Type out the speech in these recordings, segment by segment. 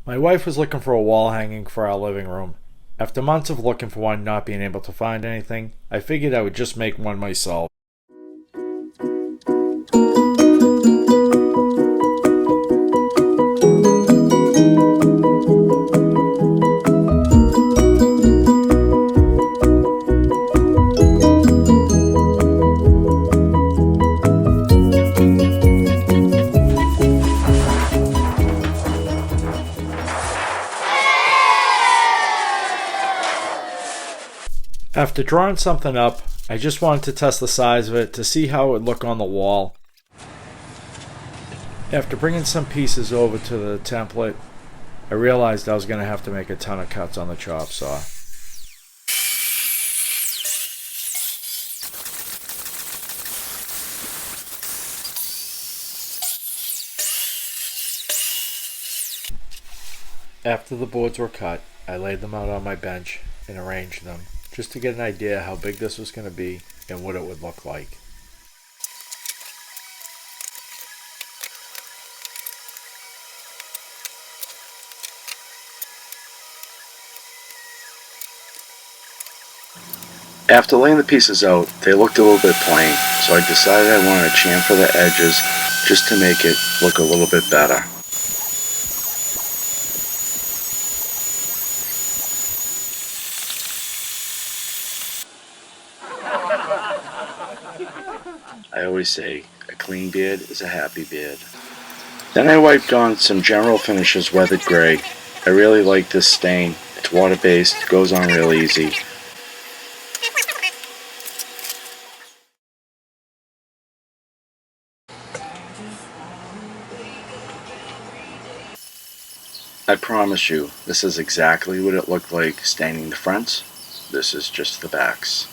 My wife was looking for a wall hanging for our living room. After months of looking for one and not being able to find anything, I figured I would just make one myself. After drawing something up, I just wanted to test the size of it to see how it would look on the wall. After bringing some pieces over to the template, I realized I was going to have to make a ton of cuts on the chop saw. After the boards were cut, I laid them out on my bench and arranged them, just to get an idea how big this was going to be and what it would look like. After laying the pieces out, they looked a little bit plain, so I decided I wanted to chamfer the edges just to make it look a little bit better. I always say, a clean beard is a happy beard. Then I wiped on some General Finishes Weathered Gray. I really like this stain. It's water-based, goes on real easy. I promise you, this is exactly what it looked like staining the fronts. This is just the backs.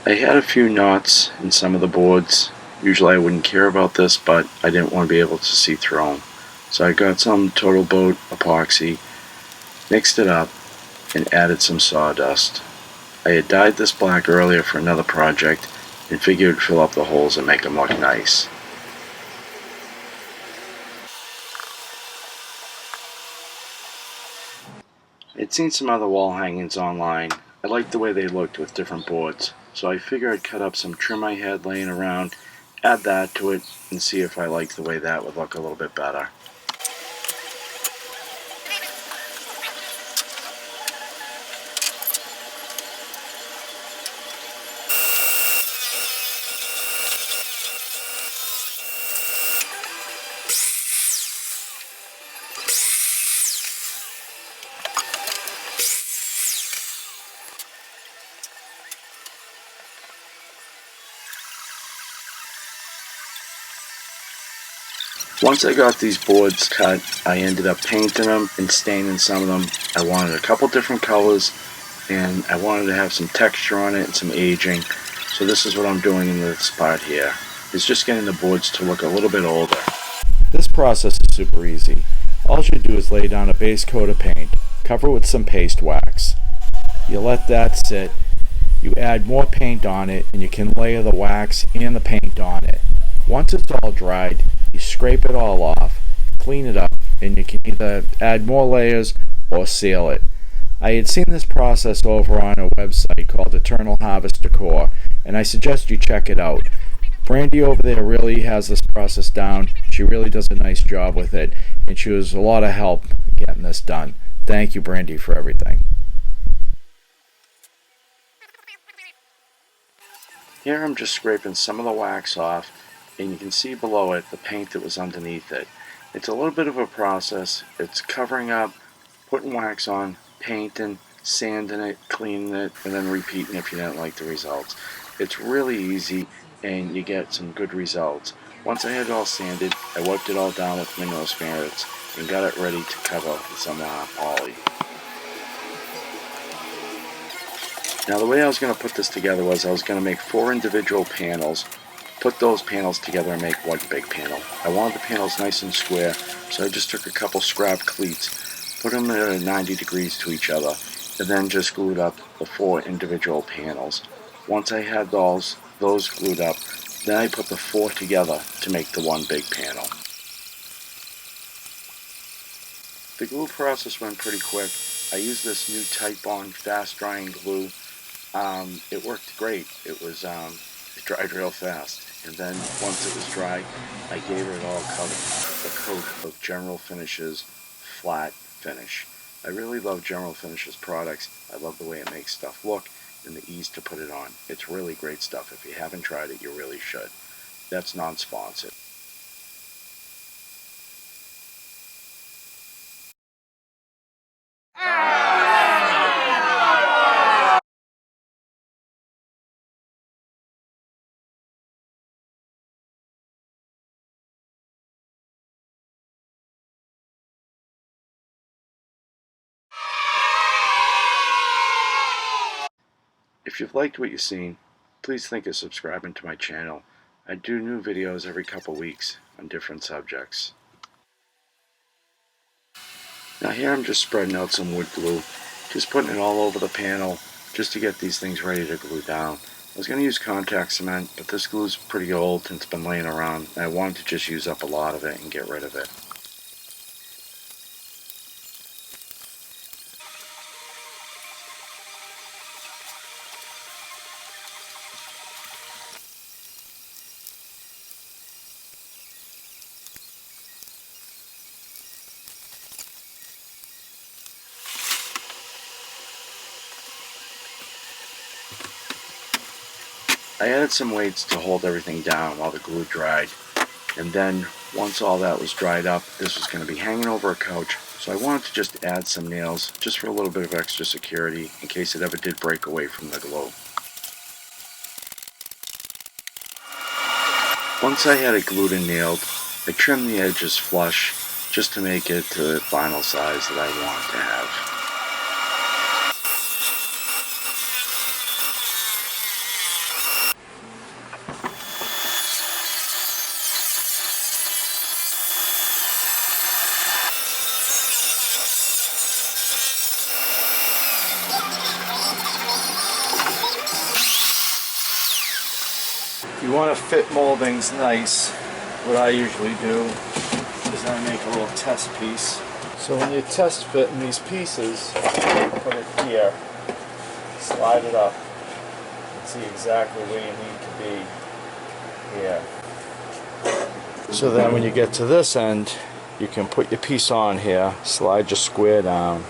I had a few knots in some of the boards. Usually I wouldn't care about this, but I didn't want to be able to see through them. So I got some Total Boat epoxy, mixed it up, and added some sawdust. I had dyed this black earlier for another project and figured it would fill up the holes and make them look nice. I'd seen some other wall hangings online. I liked the way they looked with different boards, so I figured I'd cut up some trim I had laying around, add that to it, and see if I liked the way that would look a little bit better. Once I got these boards cut, I ended up painting them and staining some of them. I wanted a couple different colors, and I wanted to have some texture on it and some aging. So this is what I'm doing in this part here. It's just getting the boards to look a little bit older. This process is super easy. All you do is lay down a base coat of paint, cover it with some paste wax. You let that sit, you add more paint on it, and you can layer the wax and the paint on it. Once it's all dried, you scrape it all off, clean it up, and you can either add more layers or seal it. I had seen this process over on a website called Eternal Harvest Decor, and I suggest you check it out. Brandi over there really has this process down. She really does a nice job with it, and she was a lot of help getting this done. Thank you, Brandi, for everything. Here I'm just scraping some of the wax off, and you can see below it the paint that was underneath it. It's a little bit of a process. It's covering up, putting wax on, painting, sanding it, cleaning it, and then repeating if you didn't like the results. It's really easy, and you get some good results. Once I had it all sanded, I wiped it all down with mineral spirits and got it ready to cover with some poly. Now the way I was going to put this together was I was going to make 4 individual panels, put those panels together and make one big panel. I wanted the panels nice and square, so I just took a couple scrap cleats, put them at 90 degrees to each other, and then just glued up the 4 individual panels. Once I had those glued up, Then I put the 4 together to make the one big panel. The glue process went pretty quick. I used this new Titebond fast drying glue. It worked great. It dried real fast. And then once it was dry, I gave it all a coat of General Finishes flat finish. I really love General Finishes products. I love the way it makes stuff look and the ease to put it on. It's really great stuff. If you haven't tried it, you really should. That's non-sponsored. If you've liked what you've seen, please think of subscribing to my channel. I do new videos every couple weeks on different subjects. Now here I'm just spreading out some wood glue, just putting it all over the panel just to get these things ready to glue down. I was going to use contact cement, but this glue is pretty old and it's been laying around, and I wanted to just use up a lot of it and get rid of it. I added some weights to hold everything down while the glue dried, and then once all that was dried up, this was going to be hanging over a couch, so I wanted to just add some nails just for a little bit of extra security in case it ever did break away from the glue. Once I had it glued and nailed, I trimmed the edges flush just to make it to the final size that I wanted to have. If you want to fit moldings nice, what I usually do is I make a little test piece. So when you test fit in these pieces, put it here, slide it up, and see exactly where you need to be here. So then when you get to this end, you can put your piece on here, slide your square down.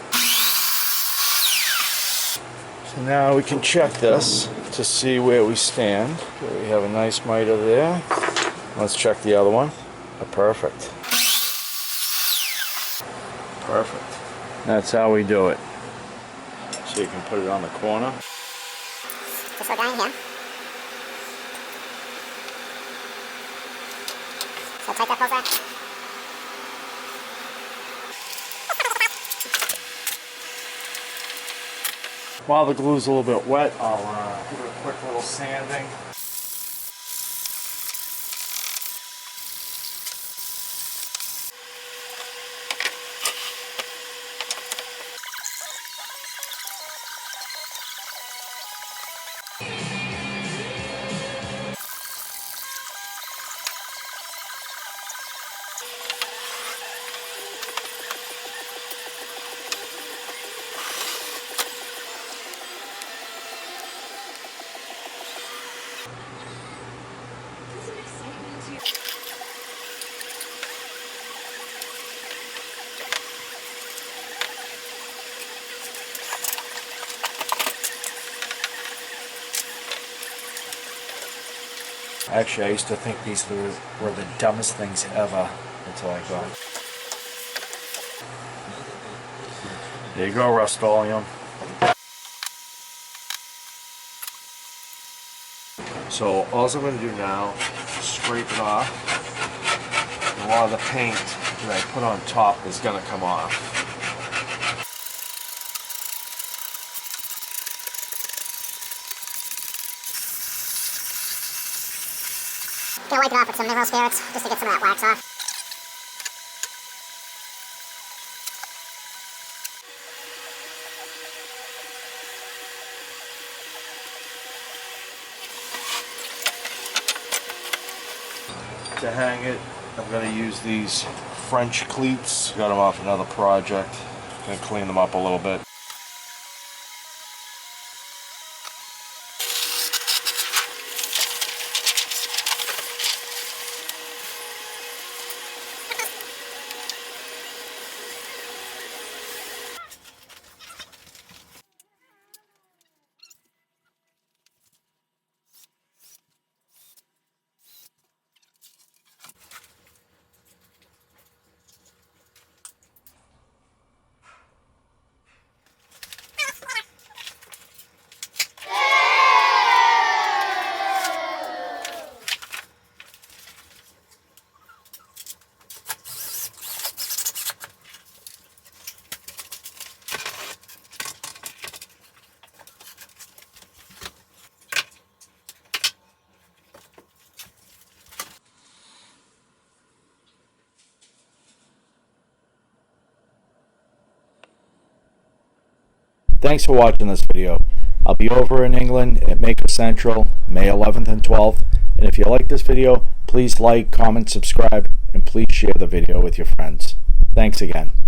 So now we can check this to see where we stand. Okay, we have a nice miter there. Let's check the other one. Perfect. Perfect. That's how we do it. So you can put it on the corner. Just go down here. So tight that closer. While the glue's a little bit wet, I'll give it a quick little sanding. Actually, I used to think these were the dumbest things ever until I got. There you go, Rust-Oleum. So all I'm going to do now is scrape it off. A lot of the paint that I put on top is going to come off. Gonna wipe it off with some mineral spirits just to get some of that wax off. To hang it, I'm going to use these French cleats. Got them off another project. Going to clean them up a little bit. Thanks for watching this video. I'll be over in England at Maker Central, May 11th and 12th. And if you like this video, please like, comment, subscribe, and please share the video with your friends. Thanks again.